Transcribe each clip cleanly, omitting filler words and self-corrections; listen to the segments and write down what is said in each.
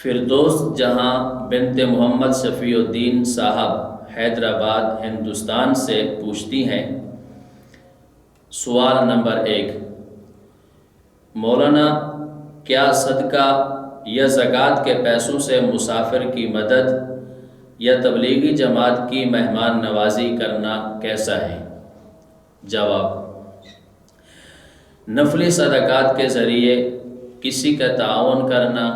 فردوس جہاں بنت محمد شفیع الدین صاحب حیدرآباد ہندوستان سے پوچھتی ہیں۔ سوال نمبر 1، مولانا کیا صدقہ یا زکوٰۃ کے پیسوں سے مسافر کی مدد یا تبلیغی جماعت کی مہمان نوازی کرنا کیسا ہے؟ جواب، نفلی صدقات کے ذریعے کسی کا تعاون کرنا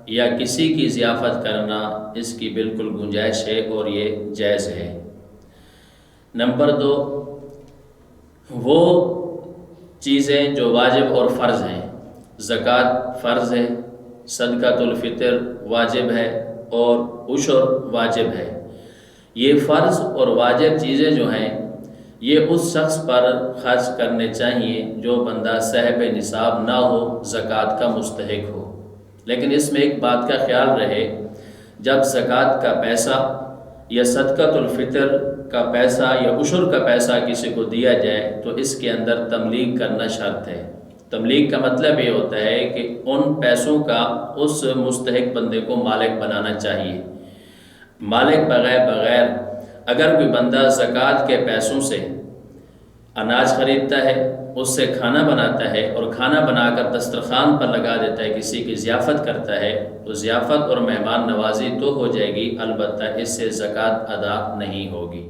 یا کسی کی ضیافت کرنا اس کی بالکل گنجائش ہے اور یہ جائز ہے۔ نمبر 2، وہ چیزیں جو واجب اور فرض ہیں، زکوٰۃ فرض ہے، صدقۃ الفطر واجب ہے اور عشر واجب ہے۔ یہ فرض اور واجب چیزیں جو ہیں یہ اس شخص پر خرچ کرنے چاہیے جو بندہ صاحب نصاب نہ ہو، زکوٰۃ کا مستحق ہو۔ لیکن اس میں ایک بات کا خیال رہے، جب زکوٰۃ کا پیسہ یا صدقۃ الفطر کا پیسہ یا عشر کا پیسہ کسی کو دیا جائے تو اس کے اندر تملیغ کرنا شرط ہے۔ تملیغ کا مطلب یہ ہوتا ہے کہ ان پیسوں کا اس مستحق بندے کو مالک بنانا چاہیے۔ مالک بغیر اگر کوئی بندہ زکوٰۃ کے پیسوں سے اناج خریدتا ہے، اس سے کھانا بناتا ہے اور کھانا بنا کر دسترخوان پر لگا دیتا ہے، کسی کی ضیافت کرتا ہے، تو ضیافت اور مہمان نوازی تو ہو جائے گی، البتہ اس سے زکوٰۃ ادا نہیں ہوگی۔